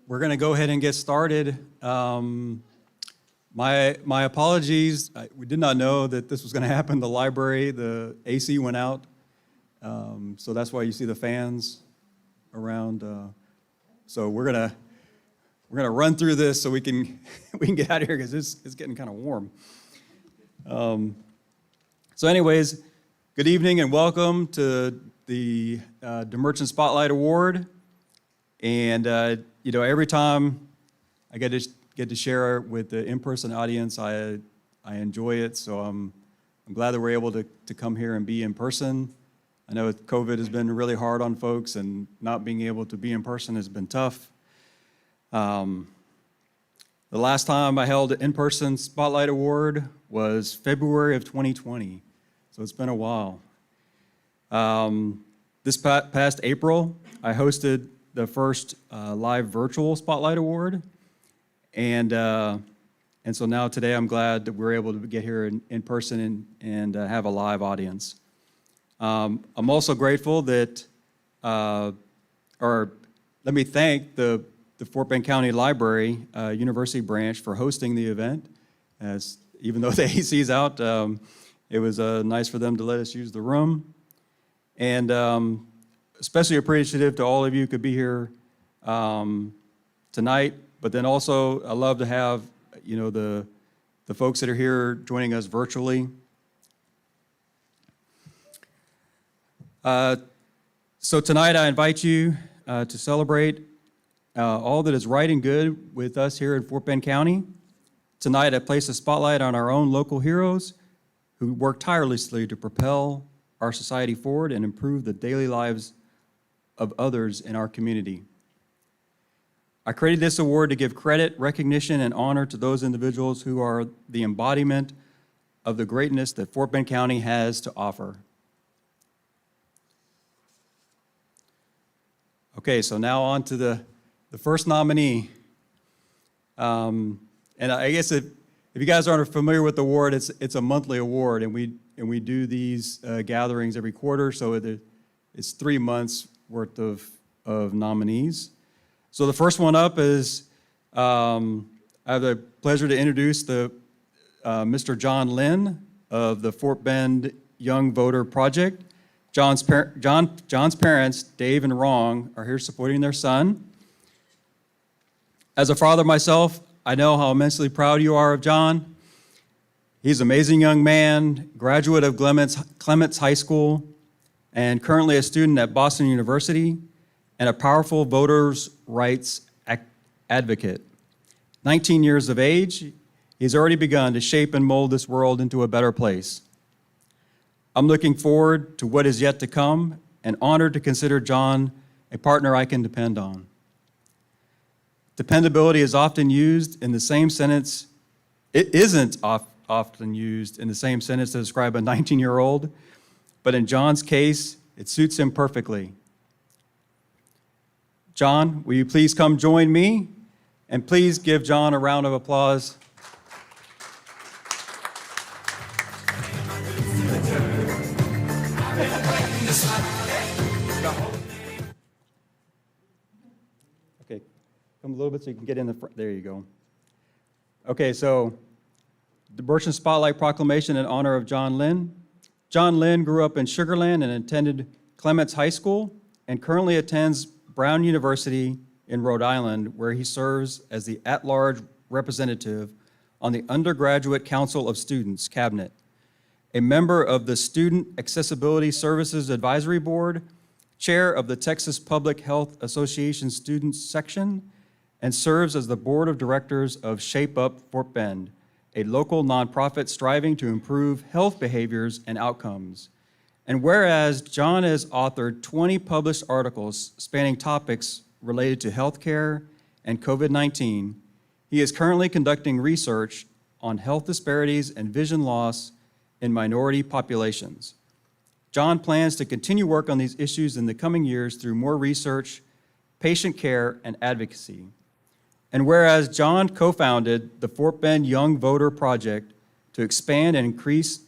We're going to go ahead and get started. My apologies. We did not know that this was going to happen. The library, the AC went out, so that's why you see the fans around. So we're gonna run through this so we can get out of here because it's getting kind of warm. So anyways, good evening and welcome to the DeMerchant Spotlight Award. And every time I get to share with the in-person audience, I enjoy it. So I'm glad that we're able to come here and be in person. I know COVID has been really hard on folks, and not being able to be in person has been tough. The last time I held an in-person Spotlight Award was February of 2020, so it's been a while. This past April, I hosted the first live virtual Spotlight Award, and so now today I'm glad that we're able to get here in person and have a live audience. I'm also grateful that, let me thank the Fort Bend County Library University branch for hosting the event. Even though the AC's out, it was nice for them to let us use the room. And especially appreciative to all of you who could be here tonight. But then also, I love to have the folks that are here joining us virtually. So tonight, I invite you to celebrate all that is right and good with us here in Fort Bend County. Tonight, I place a spotlight on our own local heroes who work tirelessly to propel our society forward and improve the daily lives of others in our community. I created this award to give credit, recognition, and honor to those individuals who are the embodiment of the greatness that Fort Bend County has to offer. Okay, so now on to the first nominee. And I guess if you guys aren't familiar with the award, it's a monthly award, and we do these gatherings every quarter, so it's 3 months worth of nominees. So the first one up is, I have the pleasure to introduce Mr. John Lynn of the Fort Bend Young Voter Project. John's parents, Dave and Rong, are here supporting their son. As a father myself, I know how immensely proud you are of John. He's an amazing young man, graduate of Clements High School, and currently a student at Boston University, and a powerful voters' rights advocate. 19 years of age, he's already begun to shape and mold this world into a better place. I'm looking forward to what is yet to come, and honored to consider John a partner I can depend on. Dependability is often used in the same sentence. It isn't often used in the same sentence to describe a 19-year-old, but in John's case, it suits him perfectly. John, will you please come join me? And please give John a round of applause. Okay, come a little bit so you can get in the front. There you go. Okay, so the DeMerchant Spotlight Proclamation in honor of John Lynn. John Lynn grew up in Sugar Land and attended Clements High School and currently attends Brown University in Rhode Island, where he serves as the at-large representative on the Undergraduate Council of Students Cabinet, a member of the Student Accessibility Services Advisory Board, chair of the Texas Public Health Association Students Section, and serves as the board of directors of Shape Up Fort Bend, a local nonprofit striving to improve health behaviors and outcomes. And whereas John has authored 20 published articles spanning topics related to healthcare and COVID-19, he is currently conducting research on health disparities and vision loss in minority populations. John plans to continue work on these issues in the coming years through more research, patient care, and advocacy. And whereas John co-founded the Fort Bend Young Voter Project to expand and increase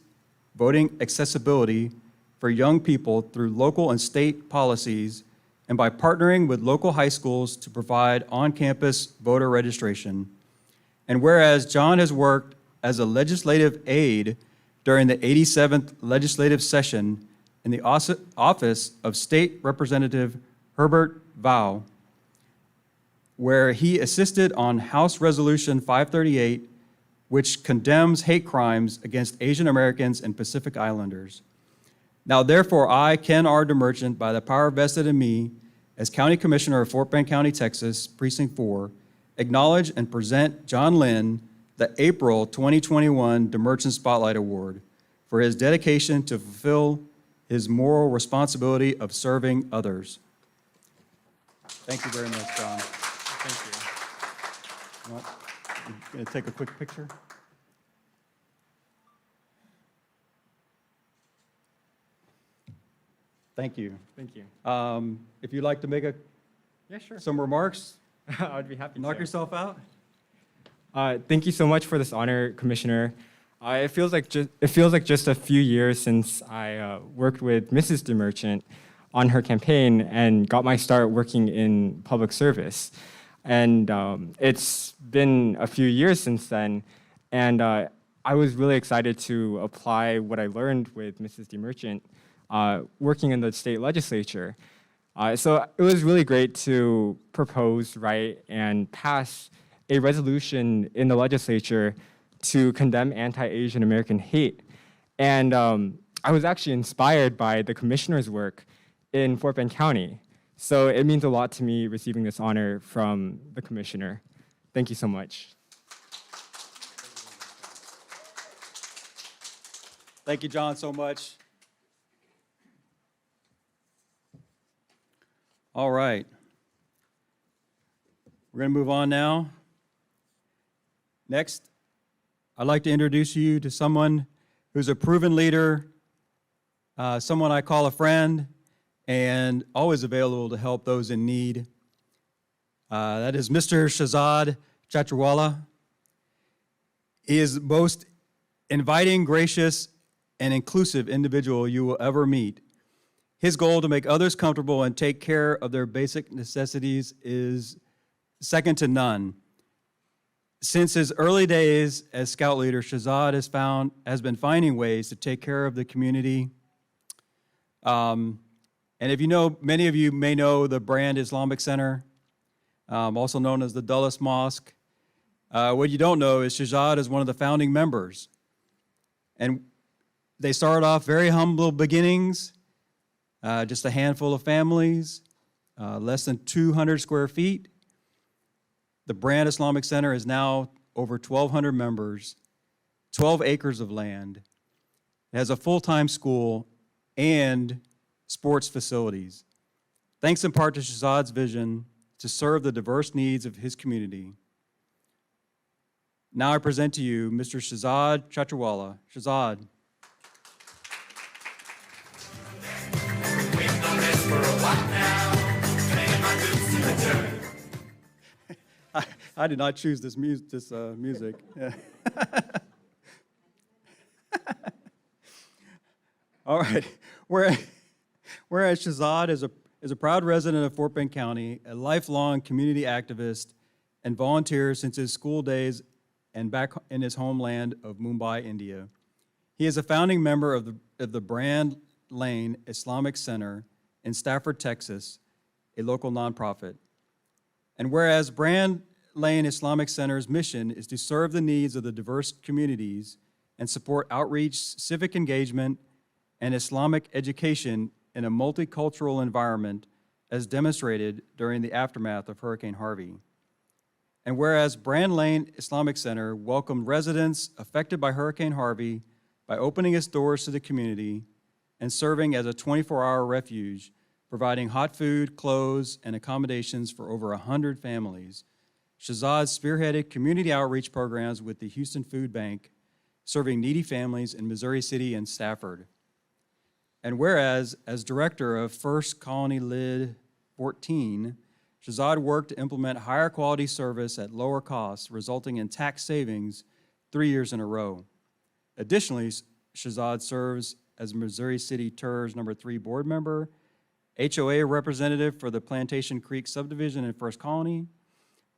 voting accessibility for young people through local and state policies and by partnering with local high schools to provide on-campus voter registration. And whereas John has worked as a legislative aide during the 87th legislative session in the office of State Representative Herbert Vau, where he assisted on House Resolution 538, which condemns hate crimes against Asian Americans and Pacific Islanders. Now, therefore, I, Ken R. DeMerchant, by the power vested in me as County Commissioner of Fort Bend County, Texas, Precinct 4, acknowledge and present John Lynn the April 2021 DeMerchant Spotlight Award for his dedication to fulfill his moral responsibility of serving others. Thank you very much, John. Thank you. Well, I'm going to take a quick picture. Thank you. Thank you. If you'd like to make Yeah, sure. some remarks, I'd be happy knock to. yourself out. Thank you so much for this honor, Commissioner. It feels like just a few years since I worked with Mrs. DeMerchant on her campaign and got my start working in public service. And it's been a few years since then, and I was really excited to apply what I learned with Mrs. DeMerchant working in the state legislature. So it was really great to propose, write, and pass a resolution in the legislature to condemn anti-Asian American hate. And I was actually inspired by the commissioner's work in Fort Bend County. So it means a lot to me receiving this honor from the commissioner. Thank you so much. Thank you, John, so much. All right. We're going to move on now. Next, I'd like to introduce you to someone who's a proven leader, someone I call a friend, and always available to help those in need. That is Mr. Shahzad Chaturwala. He is the most inviting, gracious, and inclusive individual you will ever meet. His goal to make others comfortable and take care of their basic necessities is second to none. Since his early days as scout leader, Shahzad has been finding ways to take care of the community. And if you know, many of you may know the Brand Islamic Center, also known as the Dulles Mosque. What you don't know is Shahzad is one of the founding members. And they started off very humble beginnings, just a handful of families, less than 200 square feet. The Brand Islamic Center is now over 1,200 members, 12 acres of land. It has a full-time school and sports facilities. Thanks in part to Shahzad's vision to serve the diverse needs of his community. Now I present to you Mr. Shahzad Chaturwala. Shahzad. I did not choose this music. Yeah. All right. Whereas Shahzad is a proud resident of Fort Bend County, a lifelong community activist, and volunteer since his school days and back in his homeland of Mumbai, India. He is a founding member of the Brand Lane Islamic Center in Stafford, Texas, a local nonprofit. And whereas Brand Lane Islamic Center's mission is to serve the needs of the diverse communities and support outreach, civic engagement, and Islamic education in a multicultural environment as demonstrated during the aftermath of Hurricane Harvey. And whereas Brand Lane Islamic Center welcomed residents affected by Hurricane Harvey by opening its doors to the community and serving as a 24-hour refuge, providing hot food, clothes, and accommodations for over 100 families, Shahzad spearheaded community outreach programs with the Houston Food Bank, serving needy families in Missouri City and Stafford. And whereas, as director of First Colony Lid 14, Shahzad worked to implement higher quality service at lower costs, resulting in tax savings 3 years in a row. Additionally, Shahzad serves as Missouri City TERS #3 board member HOA representative for the Plantation Creek subdivision in First Colony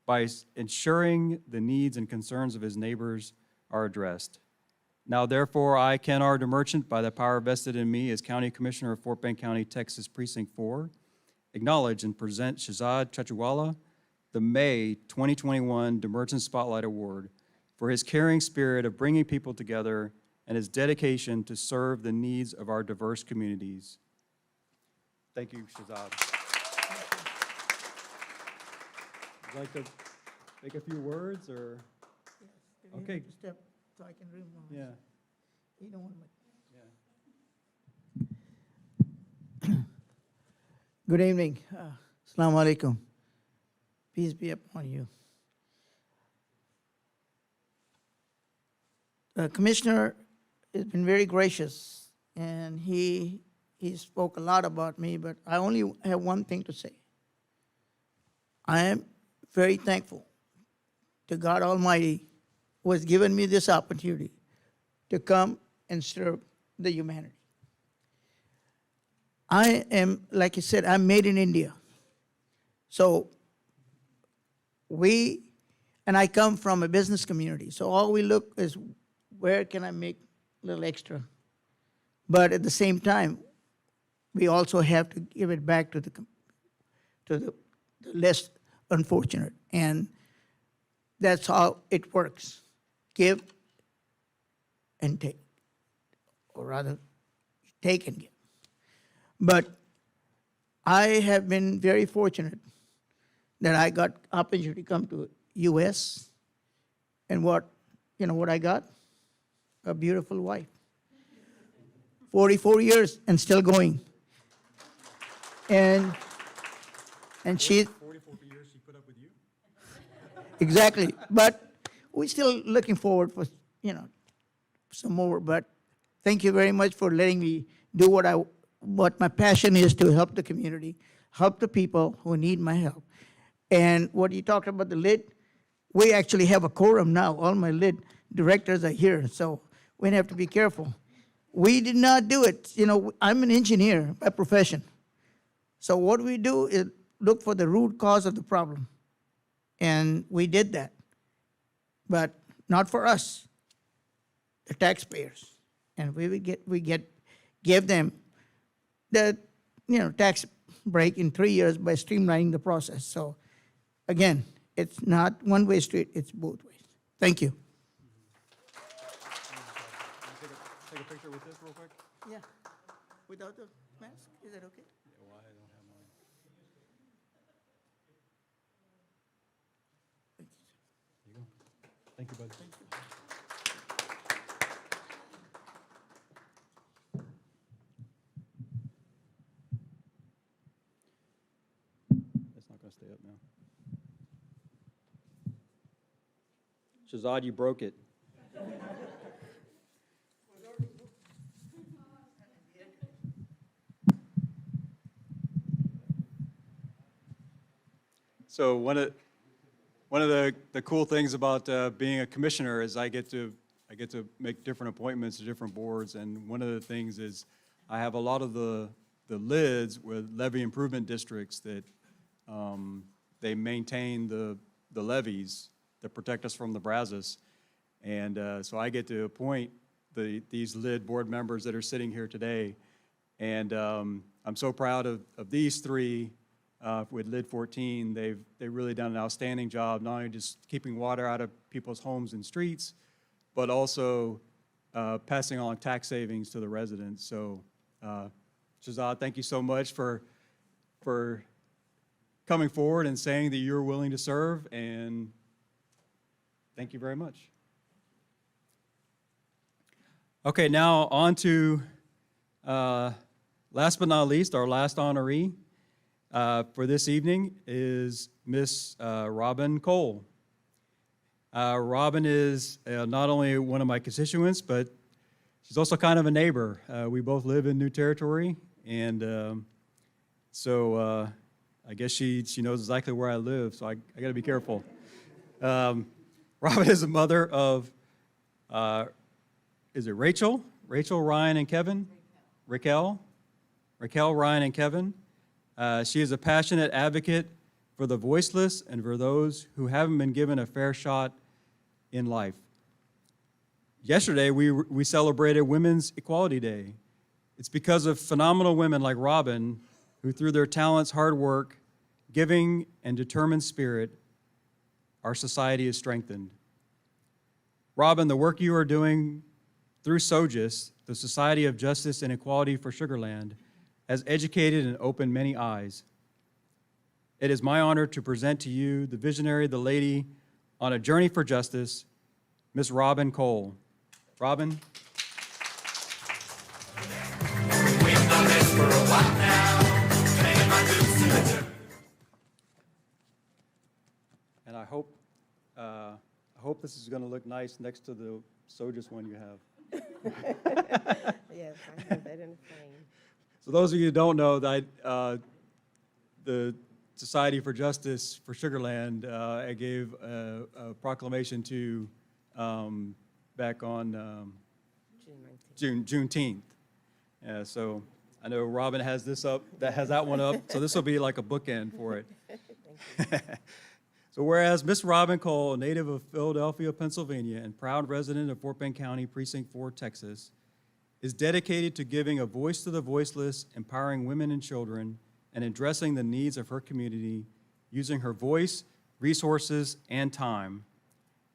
by ensuring the needs and concerns of his neighbors are addressed. Now therefore, I, Ken R. DeMerchant, by the power vested in me as County Commissioner of Fort Bend County, Texas Precinct 4, acknowledge and present Shahzad Chachiwala the May 2021 DeMerchant Spotlight Award for his caring spirit of bringing people together and his dedication to serve the needs of our diverse communities. Thank you, Shahzad. Would you like to make a few words, or? Yes, can you Okay. step so I can read more? Yeah. You don't want my. Yeah. Good evening. Assalamu alaikum. Peace be upon you. The commissioner has been very gracious, and he spoke a lot about me, but I only have one thing to say. I am very thankful to God Almighty who has given me this opportunity to come and serve the humanity. I am, like you said, I'm made in India. So I come from a business community. So all we look is where can I make a little extra? But at the same time, we also have to give it back to the less unfortunate. And that's how it works. Give and take, or rather, take and give. But I have been very fortunate that I got opportunity to come to U.S. and what I got? A beautiful wife. 44 years and still going. And she 44 years she put up with you? exactly. But we're still looking forward for some more. But thank you very much for letting me do what my passion is, to help the community, help the people who need my help. And what you talked about the LID, we actually have a quorum now. All my LID directors are here, so we have to be careful. We did not do it. I'm an engineer by profession. So what we do is look for the root cause of the problem. And we did that. But not for us, the taxpayers. And we give them the tax break in 3 years by streamlining the process. So again, it's not one-way street, it's both ways. Thank you. Take a picture with this real quick? Yeah. Without the mask, is that okay? Well, I don't have mine. There you go. Thank you, bud. Thank you. That's not going to stay up now. Shahzad, you broke it. So one of the cool things about being a commissioner is I get to make different appointments to different boards, and one of the things is I have a lot of the LIDs with levee improvement districts that they maintain the levees that protect us from the Brazos, and so I get to appoint these LID board members that are sitting here today, and I'm so proud of these three. With LID 14, they've really done an outstanding job, not only just keeping water out of people's homes and streets, but also passing on tax savings to the residents. So, Shahzad, thank you so much for coming forward and saying that you're willing to serve, and thank you very much. Okay, now on to, last but not least, our last honoree. For this evening is Miss Robin Cole. Robin is not only one of my constituents, but she's also kind of a neighbor. We both live in New Territory, and so I guess she knows exactly where I live, so I got to be careful. Robin is the mother of, is it Rachel? Rachel, Ryan, and Kevin? Raquel, Ryan, and Kevin. She is a passionate advocate for the voiceless and for those who haven't been given a fair shot in life. Yesterday, we celebrated Women's Equality Day. It's because of phenomenal women like Robin, who through their talents, hard work, giving, and determined spirit, our society is strengthened. Robin, the work you are doing through SOJUS, the Society of Justice and Equality for Sugar Land, has educated and opened many eyes. It is my honor to present to you the visionary, the lady on a journey for justice, Ms. Robin Cole. Robin. And I hope this is going to look nice next to the SOJUS one you have. Yes, I have that in the frame. So those of you who don't know, that the Society for Justice for Sugar Land I gave a proclamation to back on June 19th. Juneteenth. So I know Robin has this up, that has that one up, so this will be like a bookend for it. So whereas Miss Robin Cole, a native of Philadelphia, Pennsylvania, and proud resident of Fort Bend County, Precinct 4, Texas, is dedicated to giving a voice to the voiceless, empowering women and children, and addressing the needs of her community using her voice, resources, and time.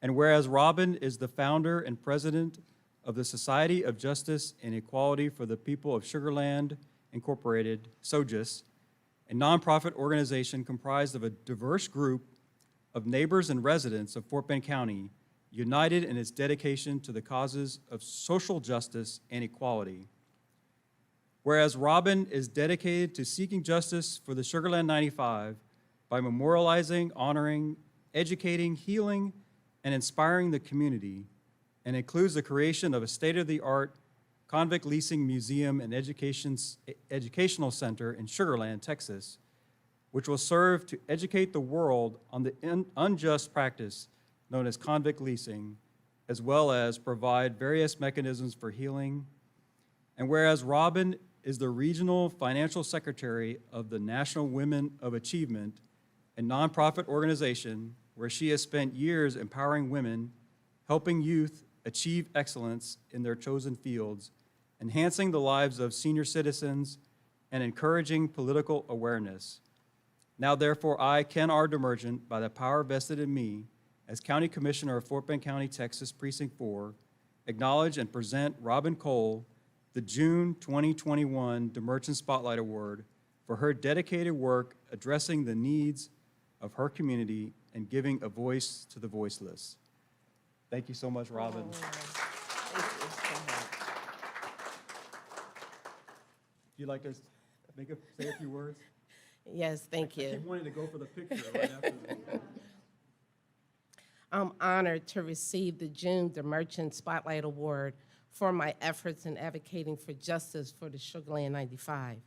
And whereas Robin is the founder and president of the Society of Justice and Equality for the People of Sugar Land, Incorporated, SOJUS, a nonprofit organization comprised of a diverse group of neighbors and residents of Fort Bend County, united in its dedication to the causes of social justice and equality. Whereas Robin is dedicated to seeking justice for the Sugar Land 95 by memorializing, honoring, educating, healing, and inspiring the community, and includes the creation of a state-of-the-art convict leasing museum and educational center in Sugar Land, Texas, which will serve to educate the world on the unjust practice known as convict leasing, as well as provide various mechanisms for healing. And whereas Robin is the regional financial secretary of the National Women of Achievement, a nonprofit organization where she has spent years empowering women, helping youth achieve excellence in their chosen fields, enhancing the lives of senior citizens, and encouraging political awareness. Now, therefore, I, Ken R. DeMerchant, by the power vested in me as County Commissioner of Fort Bend County, Texas, Precinct 4, acknowledge and present Robin Cole the June 2021 DeMerchant Spotlight Award for her dedicated work addressing the needs of her community and giving a voice to the voiceless. Thank you so much, Robin. Thank you so much. Would you like to say a few words? Yes, thank I you. keep wanting to go for the picture right after this. I'm honored to receive the June DeMerchant Spotlight Award for my efforts in advocating for justice for the Sugar Land 95.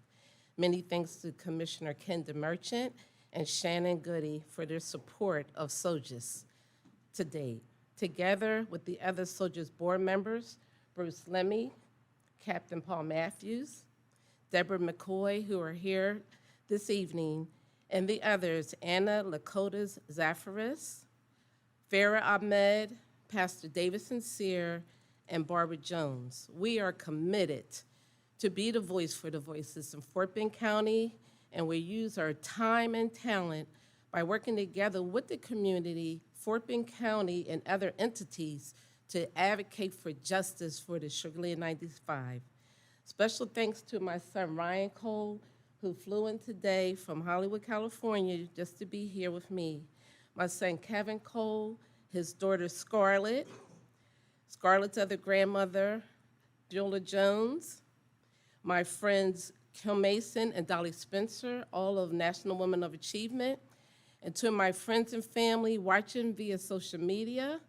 Many thanks to Commissioner Ken DeMerchant and Shannon Goody for their support of SOJUS to date. Together with the other SOJUS board members, Bruce Lemmy, Captain Paul Matthews, Deborah McCoy, who are here this evening, and the others, Anna Lakotas Zafaris, Farah Ahmed, Pastor David Sincere, and Barbara Jones. We are committed to be the voice for the voiceless in Fort Bend County, and we use our time and talent by working together with the community, Fort Bend County, and other entities to advocate for justice for the Sugar Land 95. Special thanks to my son, Ryan Cole, who flew in today from Hollywood, California, just to be here with me. My son, Kevin Cole, his daughter, Scarlett, Scarlett's other grandmother, Beulah Jones, my friends, Kim Mason and Dolly Spencer, all of National Women of Achievement, and to my friends and family watching via social media,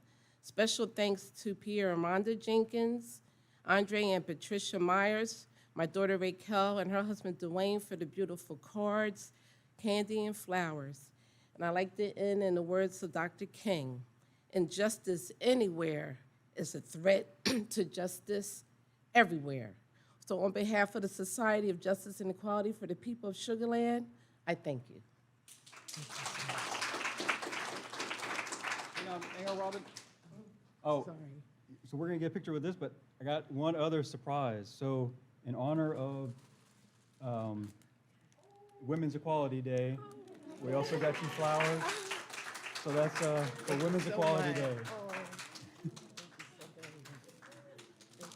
special thanks to Pierre Armando Jenkins, Andre and Patricia Myers, my daughter Raquel and her husband Dwayne for the beautiful cards, candy, and flowers. And I like to end in the words of Dr. King, injustice anywhere is a threat to justice everywhere. So on behalf of the Society of Justice and Equality for the People of Sugar Land, I thank you. Hang on, Robin. Oh, Sorry. so we're gonna get a picture with this, but I got one other surprise. So in honor of Women's Equality Day, we also got you flowers. So that's for Women's Equality Day. Oh, thank you so very much. So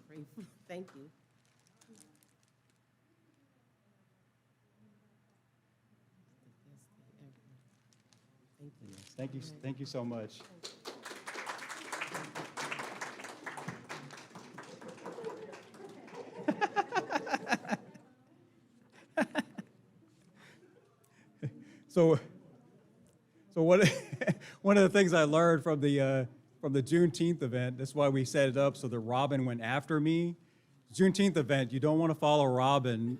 grateful. Thank you. Thank you. Thank you so much. So what, one of the things I learned from the Juneteenth event, that's why we set it up so that Robin went after me. Juneteenth event, you don't want to follow Robin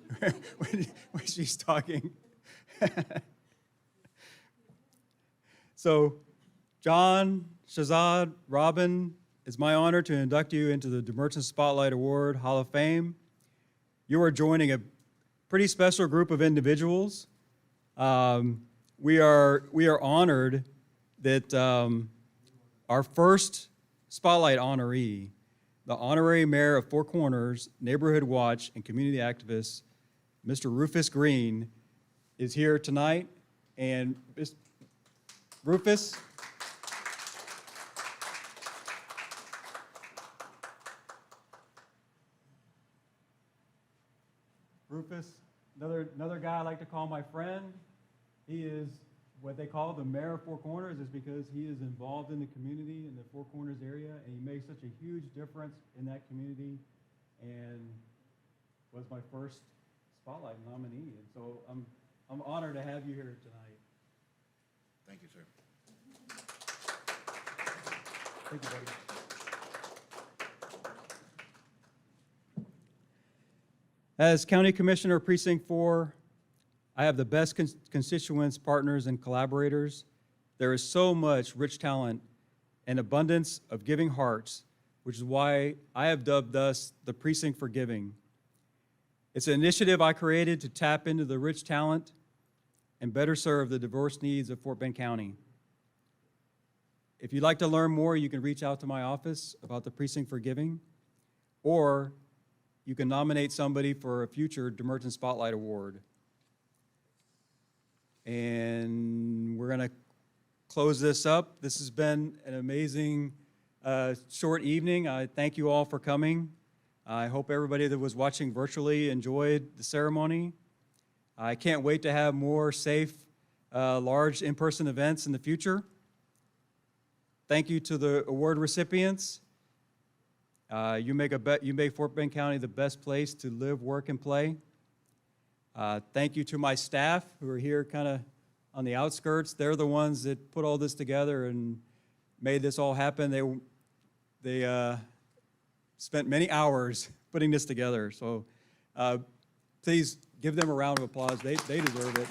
when she's talking. So, John, Shahzad, Robin, it's my honor to induct you into the DeMerchant Spotlight Award Hall of Fame. You are joining a pretty special group of individuals. We are honored that our first Spotlight honoree, the honorary mayor of Four Corners, Neighborhood Watch, and community activist, Mr. Rufus Green, is here tonight. And Rufus. Rufus, another guy I like to call my friend. He is what they call the mayor of Four Corners, is because he is involved in the community in the Four Corners area, and he makes such a huge difference in that community, and was my first Spotlight nominee. And so I'm honored to have you here tonight. Thank you, sir. Thank you, buddy. As County Commissioner Precinct 4, I have the best constituents, partners, and collaborators. There is so much rich talent and abundance of giving hearts, which is why I have dubbed us the Precinct for Giving. It's an initiative I created to tap into the rich talent and better serve the diverse needs of Fort Bend County. If you'd like to learn more, you can reach out to my office about the Precinct for Giving, or you can nominate somebody for a future DeMerchant Spotlight Award. And we're gonna close this up. This has been an amazing short evening. I thank you all for coming. I hope everybody that was watching virtually enjoyed the ceremony. I can't wait to have more safe, large in-person events in the future. Thank you to the award recipients. You make Fort Bend County the best place to live, work, and play. Thank you to my staff who are here kind of on the outskirts. They're the ones that put all this together and made this all happen. They spent many hours putting this together. So please give them a round of applause. They deserve it.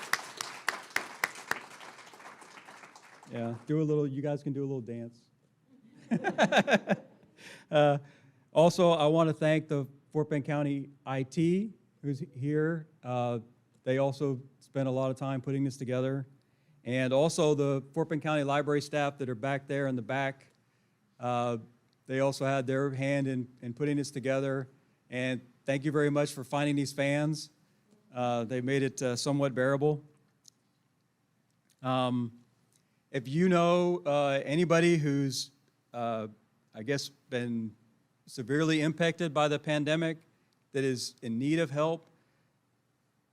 Yeah, you guys can do a little dance. Also, I want to thank the Fort Bend County IT who's here. They also spent a lot of time putting this together. And also the Fort Bend County Library staff that are back there in the back. They also had their hand in putting this together. And thank you very much for finding these fans. They made it somewhat bearable. If you know anybody who's, I guess, been severely impacted by the pandemic, that is in need of help,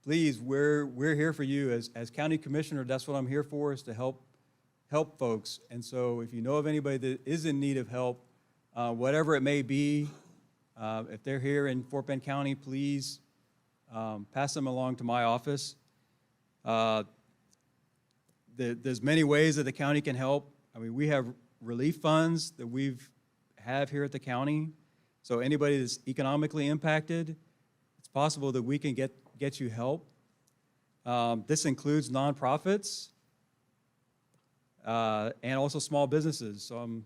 please, we're here for you. As county commissioner, that's what I'm here for, is to help folks. And so if you know of anybody that is in need of help, whatever it may be, if they're here in Fort Bend County, please pass them along to my office. There's many ways that the county can help. I mean, we have relief funds that have here at the county. So anybody that's economically impacted, it's possible that we can get you help. This includes nonprofits and also small businesses. So I'm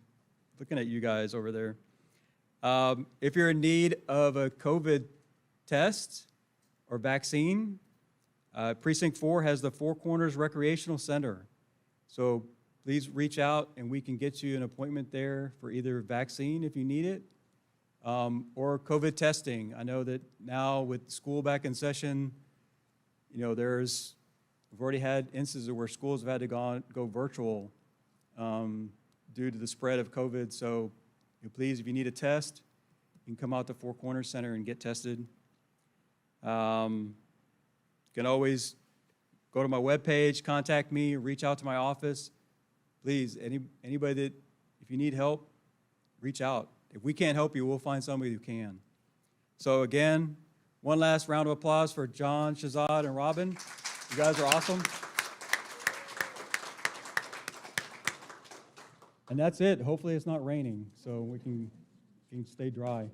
looking at you guys over there. If you're in need of a COVID test or vaccine, Precinct 4 has the Four Corners Recreational Center. So please reach out and we can get you an appointment there for either vaccine if you need it, or COVID testing. I know that now with school back in session, we've already had instances where schools have had to go virtual due to the spread of COVID. So please, if you need a test, you can come out to Four Corners Center and get tested. You can always go to my webpage, contact me, reach out to my office. Please, anybody that, if you need help, reach out. If we can't help you, we'll find somebody who can. So again, one last round of applause for John, Shahzad, and Robin. You guys are awesome. And that's it. Hopefully it's not raining, so we can stay dry.